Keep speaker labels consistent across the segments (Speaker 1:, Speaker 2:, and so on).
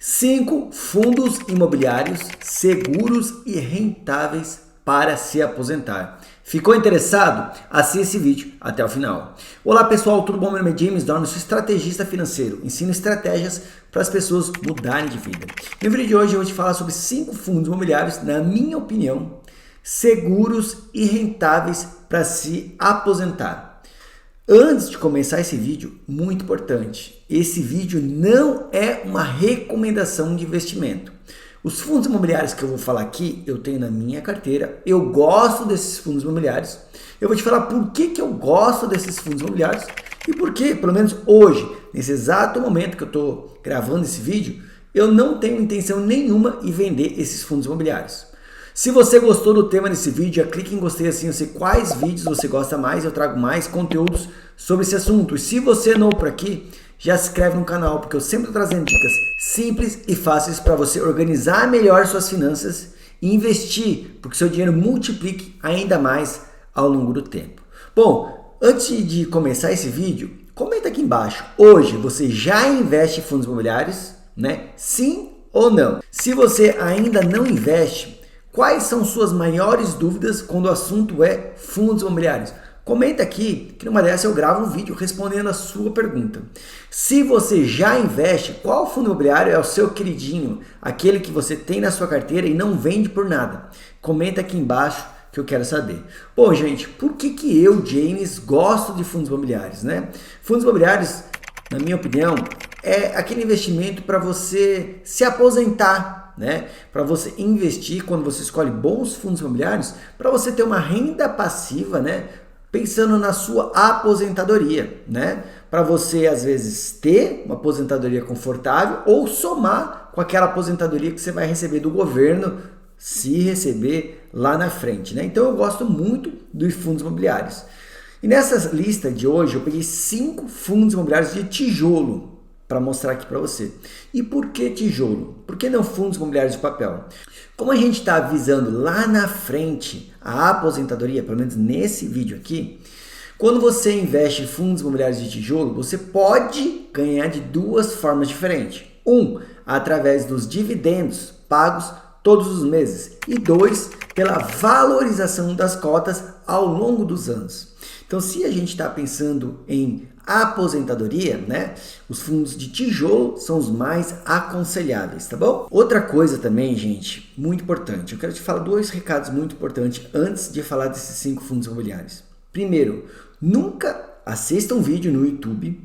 Speaker 1: 5 fundos imobiliários seguros e rentáveis para se aposentar. Ficou interessado? Assista esse vídeo até o final. Olá pessoal, tudo bom? Meu nome é James Dorn, sou estrategista financeiro. Ensino estratégias para as pessoas mudarem de vida. No vídeo de hoje eu vou te falar sobre 5 fundos imobiliários, na minha opinião, seguros e rentáveis para se aposentar. Antes de começar esse vídeo, muito importante, esse vídeo não é uma recomendação de investimento. Os fundos imobiliários que eu vou falar aqui, eu tenho na minha carteira, eu gosto desses fundos imobiliários, eu vou te falar por que eu gosto desses fundos imobiliários e por que, pelo menos hoje, nesse exato momento que eu estou gravando esse vídeo, eu não tenho intenção nenhuma em vender esses fundos imobiliários. Se você gostou do tema desse vídeo, já clique em gostei, assim eu sei quais vídeos você gosta mais, eu trago mais conteúdos sobre esse assunto. E se você é novo por aqui, já se inscreve no canal, porque eu sempre estou trazendo dicas simples e fáceis para você organizar melhor suas finanças e investir, porque seu dinheiro multiplique ainda mais ao longo do tempo. Bom, antes de começar esse vídeo, comenta aqui embaixo, hoje você já investe em fundos imobiliários, né? Sim ou não? Se você ainda não investe, quais são suas maiores dúvidas quando o assunto é fundos imobiliários? Comenta aqui que numa dessas eu gravo um vídeo respondendo a sua pergunta. Se você já investe, qual fundo imobiliário é o seu queridinho? Aquele que você tem na sua carteira e não vende por nada? Comenta aqui embaixo que eu quero saber. Bom, gente, por que eu, James, gosto de fundos imobiliários, né? Fundos imobiliários, na minha opinião, é aquele investimento para você se aposentar, né? Para você investir quando você escolhe bons fundos imobiliários, para você ter uma renda passiva, né? Pensando na sua aposentadoria, né? Para você às vezes ter uma aposentadoria confortável ou somar com aquela aposentadoria que você vai receber do governo, se receber lá na frente, né? Então eu gosto muito dos fundos imobiliários. E nessa lista de hoje eu peguei 5 fundos imobiliários de tijolo para mostrar aqui para você. E por que tijolo? Por que não fundos imobiliários de papel? Como a gente está visando lá na frente a aposentadoria, pelo menos nesse vídeo aqui, quando você investe em fundos imobiliários de tijolo, você pode ganhar de duas formas diferentes. Através dos dividendos pagos todos os meses. E 2, pela valorização das cotas ao longo dos anos. Então, se a gente está pensando em aposentadoria, né? Os fundos de tijolo são os mais aconselháveis, tá bom? Outra coisa também, gente, muito importante. Eu quero te falar 2 recados muito importantes antes de falar desses 5 fundos imobiliários. Primeiro, nunca assista um vídeo no YouTube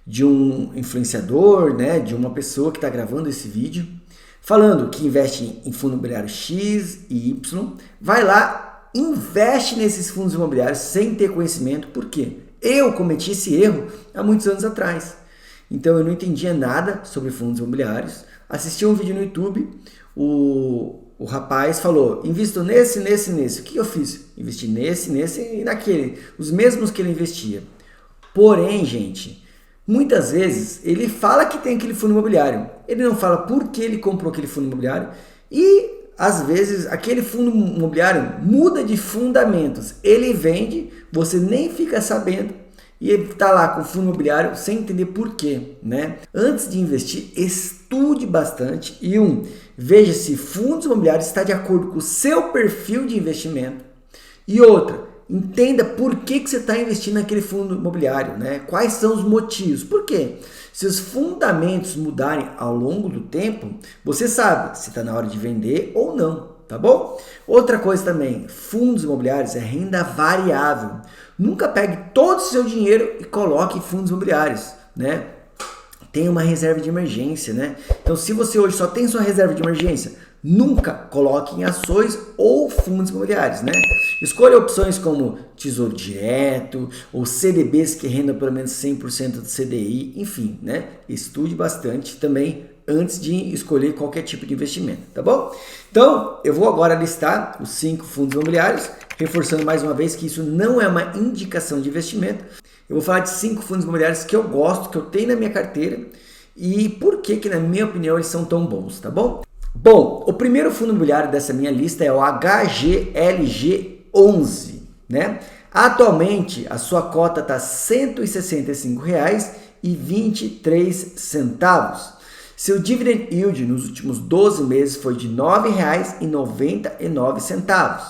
Speaker 1: de um influenciador, né? De uma pessoa que está gravando esse vídeo, falando que investe em fundo imobiliário X e Y. Vai lá, investe nesses fundos imobiliários sem ter conhecimento. Por quê? Eu cometi esse erro há muitos anos atrás. Então eu não entendia nada sobre fundos imobiliários. Assisti um vídeo no YouTube, o rapaz falou, invisto nesse. O que eu fiz? Investi nesse e naquele. Os mesmos que ele investia. Porém, gente, muitas vezes ele fala que tem aquele fundo imobiliário. Ele não fala por que ele comprou aquele fundo imobiliário. E às vezes aquele fundo imobiliário muda de fundamentos. Ele vende, você nem fica sabendo e ele está lá com o fundo imobiliário sem entender por quê, né? Antes de investir, estude bastante e veja se fundos imobiliários está de acordo com o seu perfil de investimento. E outra, entenda por que você está investindo naquele fundo imobiliário, né? Quais são os motivos? Por quê? Se os fundamentos mudarem ao longo do tempo, você sabe se está na hora de vender ou não, tá bom? Outra coisa também, fundos imobiliários é renda variável. Nunca pegue todo o seu dinheiro e coloque em fundos imobiliários, né? Tem uma reserva de emergência, né? Então, se você hoje só tem sua reserva de emergência, nunca coloque em ações ou fundos imobiliários, né? Escolha opções como Tesouro Direto ou CDBs que rendam pelo menos 100% do CDI, enfim, né? Estude bastante também antes de escolher qualquer tipo de investimento, tá bom? Então, eu vou agora listar os 5 fundos imobiliários, reforçando mais uma vez que isso não é uma indicação de investimento. Eu vou falar de 5 fundos imobiliários que eu gosto, que eu tenho na minha carteira e por que na minha opinião eles são tão bons, tá bom? Bom, o primeiro fundo imobiliário dessa minha lista é o HGLG11, né? Atualmente a sua cota está R$ 165,23. Seu dividend yield nos últimos 12 meses foi de R$ 9,99.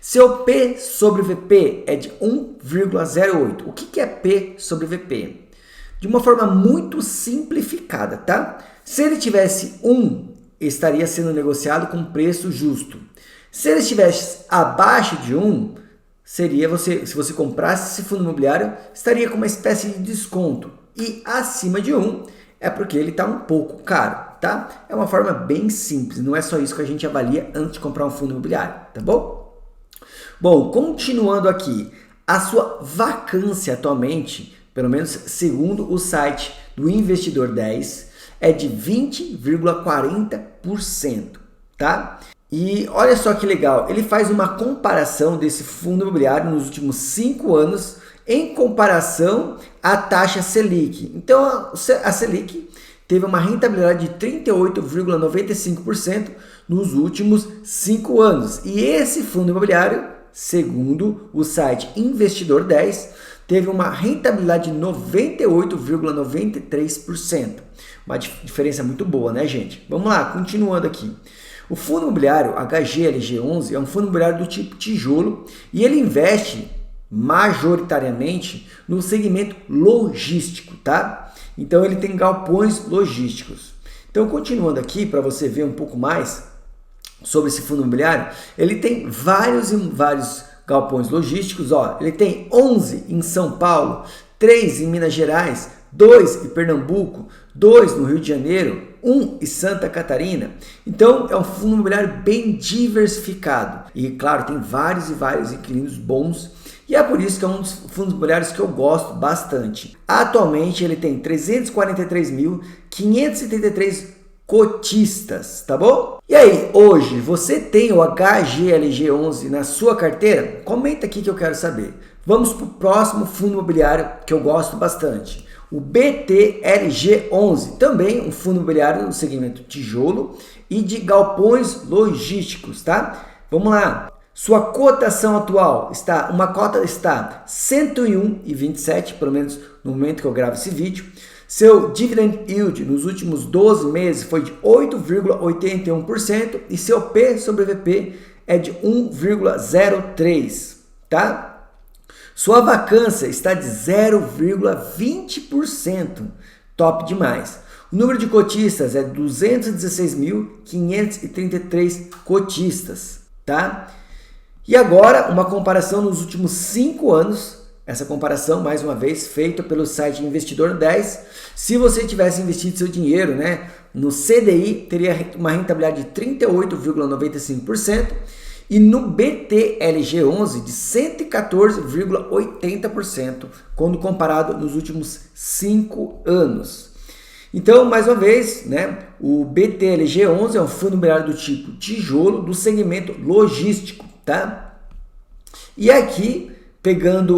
Speaker 1: Seu P sobre VP é de 1,08. O que é P sobre VP? De uma forma muito simplificada, tá? Se ele tivesse 1, estaria sendo negociado com preço justo. Se ele estivesse abaixo de 1, seria se você comprasse esse fundo imobiliário, estaria com uma espécie de desconto. E acima de 1 é porque ele está um pouco caro, tá? É uma forma bem simples, não é só isso que a gente avalia antes de comprar um fundo imobiliário, tá bom? Bom, continuando aqui, a sua vacância atualmente, pelo menos segundo o site do Investidor 10, é de 20,40%, tá? E olha só que legal, ele faz uma comparação desse fundo imobiliário nos últimos 5 anos em comparação à taxa Selic. Então, a Selic teve uma rentabilidade de 38,95% nos últimos 5 anos. E esse fundo imobiliário, segundo o site Investidor 10, teve uma rentabilidade de 98,93%. Uma diferença muito boa, né, gente? Vamos lá, continuando aqui. O fundo imobiliário HGLG11 é um fundo imobiliário do tipo tijolo e ele investe majoritariamente no segmento logístico, tá? Então ele tem galpões logísticos. Então, continuando aqui, para você ver um pouco mais sobre esse fundo imobiliário, ele tem vários galpões logísticos, ó. Ele tem 11 em São Paulo, 3 em Minas Gerais, 2 em Pernambuco, 2 no Rio de Janeiro, 1 em Santa Catarina. Então é um fundo imobiliário bem diversificado e, claro, tem vários inquilinos bons. E é por isso que é um dos fundos imobiliários que eu gosto bastante. Atualmente ele tem 343.573 cotistas, tá bom? E aí, hoje você tem o HGLG11 na sua carteira? Comenta aqui que eu quero saber. Vamos para o próximo fundo imobiliário que eu gosto bastante. O BTLG11, também um fundo imobiliário no segmento tijolo e de galpões logísticos, tá? Vamos lá. Sua cotação atual uma cota está 101,27, pelo menos no momento que eu gravo esse vídeo. Seu dividend yield nos últimos 12 meses foi de 8,81% e seu P sobre VP é de 1,03, tá? Sua vacância está de 0,20%, top demais. O número de cotistas é 216.533 cotistas, tá? E agora, uma comparação nos últimos 5 anos, essa comparação, mais uma vez, feita pelo site Investidor 10. Se você tivesse investido seu dinheiro, né, no CDI, teria uma rentabilidade de 38,95% e no BTLG11 de 114,80%, quando comparado nos últimos 5 anos. Então, mais uma vez, né, o BTLG11 é um fundo imobiliário do tipo tijolo do segmento logístico, tá? E aqui, pegando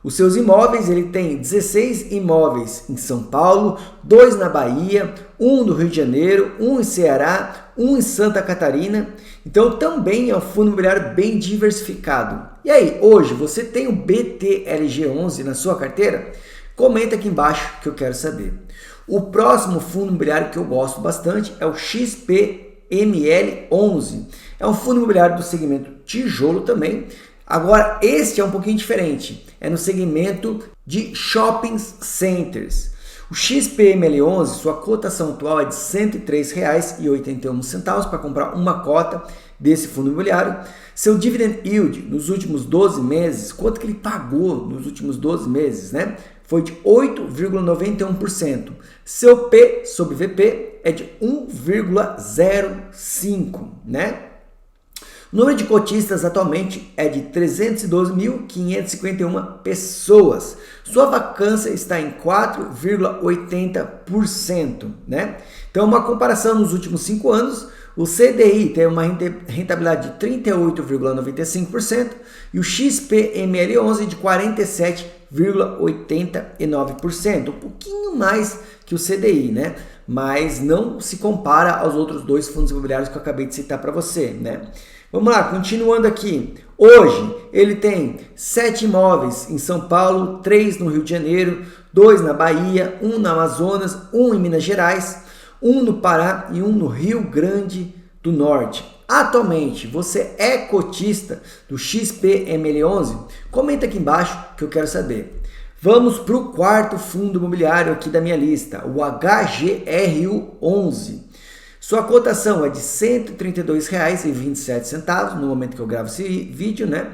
Speaker 1: os seus imóveis, ele tem 16 imóveis em São Paulo, 2 na Bahia, 1 no Rio de Janeiro, 1 em Ceará, 1 em Santa Catarina. Então também é um fundo imobiliário bem diversificado. E aí, hoje você tem o BTLG11 na sua carteira? Comenta aqui embaixo que eu quero saber. O próximo fundo imobiliário que eu gosto bastante é o XPML11. É um fundo imobiliário do segmento tijolo também. Agora, este é um pouquinho diferente. É no segmento de shopping centers. O XPML11, sua cotação atual é de R$ 103,81 para comprar uma cota desse fundo imobiliário. Seu dividend yield nos últimos 12 meses, quanto que ele pagou nos últimos 12 meses, né? Foi de 8,91%. Seu P sobre VP é de 1,05, né? O número de cotistas atualmente é de 312.551 pessoas. Sua vacância está em 4,80%, né? Então, uma comparação nos últimos 5 anos, o CDI tem uma rentabilidade de 38,95% e o XPML11 de 47,89%, um pouquinho mais que o CDI, né? Mas não se compara aos outros dois fundos imobiliários que eu acabei de citar para você, né? Vamos lá, continuando aqui. Hoje, ele tem 7 imóveis em São Paulo, 3 no Rio de Janeiro, 2 na Bahia, 1 no Amazonas, 1 em Minas Gerais, 1 no Pará e 1 no Rio Grande do Norte. Atualmente, você é cotista do XPML11? Comenta aqui embaixo que eu quero saber. Vamos para o quarto fundo imobiliário aqui da minha lista, o HGRU11. Sua cotação é de R$ 132,27 no momento que eu gravo esse vídeo, né?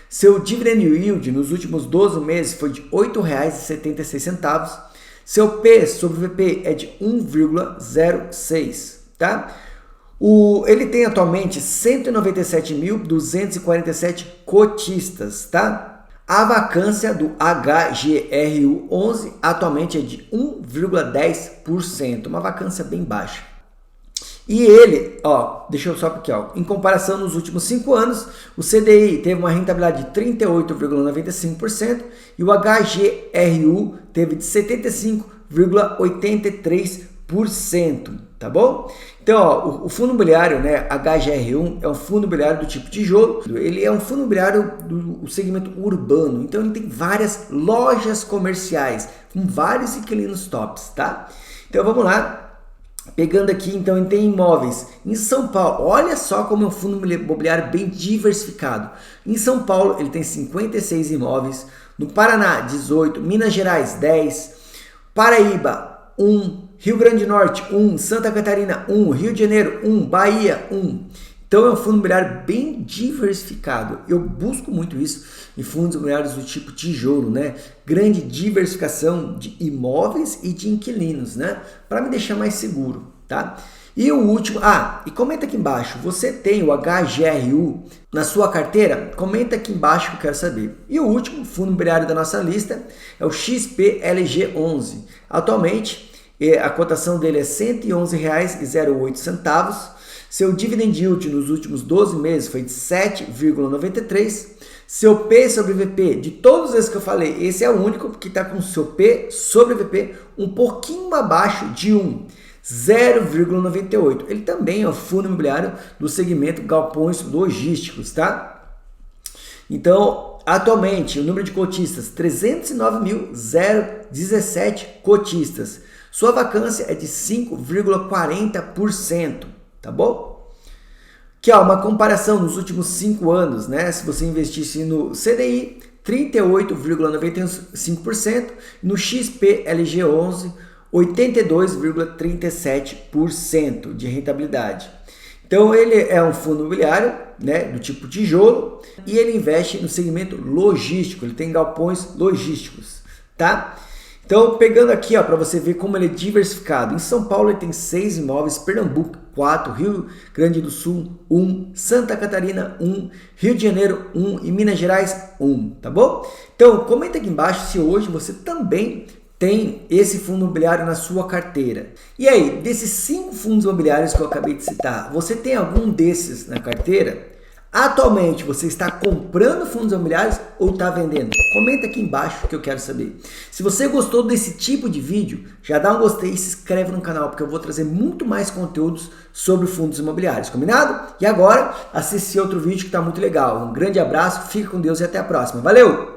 Speaker 1: Seu dividend yield nos últimos 12 meses foi de R$ 8,76. Seu P sobre VP é de 1,06, tá? Ele tem atualmente 197.247 cotistas, tá? A vacância do HGRU11 atualmente é de 1,10%, uma vacância bem baixa. E ele, deixa eu só aqui, em comparação nos últimos 5 anos, o CDI teve uma rentabilidade de 38,95% e o HGRU teve de 75,83%, tá bom? Então, o fundo imobiliário, né, HGR1 é um fundo imobiliário do tipo tijolo, ele é um fundo imobiliário do segmento urbano, então ele tem várias lojas comerciais com vários inquilinos tops, tá? Então vamos lá. Pegando aqui, então, ele tem imóveis em São Paulo. Olha só como é um fundo imobiliário bem diversificado. Em São Paulo, ele tem 56 imóveis. No Paraná, 18. Minas Gerais, 10. Paraíba, 1. Rio Grande do Norte, 1. Santa Catarina, 1. Rio de Janeiro, 1. Bahia, 1. Então, é um fundo imobiliário bem diversificado. Eu busco muito isso em fundos imobiliários do tipo tijolo, né? Grande diversificação de imóveis e de inquilinos, né? Para me deixar mais seguro, tá? E o último, e comenta aqui embaixo, você tem o HGRU na sua carteira? Comenta aqui embaixo que eu quero saber. E o último fundo imobiliário da nossa lista é o XPLG11. Atualmente, a cotação dele é R$ 111,08. Seu dividend yield nos últimos 12 meses foi de 7,93%. Seu P sobre VP, de todos esses que eu falei, esse é o único que está com o seu P sobre VP um pouquinho abaixo de 1, 0,98. Ele também é um fundo imobiliário do segmento galpões logísticos, tá? Então, atualmente, o número de cotistas, 309.017 cotistas. Sua vacância é de 5,40%, tá bom? Que é uma comparação nos últimos 5 anos, né? Se você investisse no CDI, 38,95%, no XPLG11, 82,37% de rentabilidade. Então, ele é um fundo imobiliário, né, do tipo tijolo, e ele investe no segmento logístico, ele tem galpões logísticos, tá? Então, pegando aqui, para você ver como ele é diversificado. Em São Paulo, ele tem 6 imóveis, Pernambuco, 4, Rio Grande do Sul, 1, Santa Catarina, 1, Rio de Janeiro, 1 e Minas Gerais, 1, tá bom? Então, comenta aqui embaixo se hoje você também tem esse fundo imobiliário na sua carteira. E aí, desses 5 fundos imobiliários que eu acabei de citar, você tem algum desses na carteira? Atualmente, você está comprando fundos imobiliários ou está vendendo? Comenta aqui embaixo que eu quero saber. Se você gostou desse tipo de vídeo, já dá um gostei e se inscreve no canal, porque eu vou trazer muito mais conteúdos sobre fundos imobiliários, combinado? E agora, assiste outro vídeo que está muito legal. Um grande abraço, fica com Deus e até a próxima. Valeu!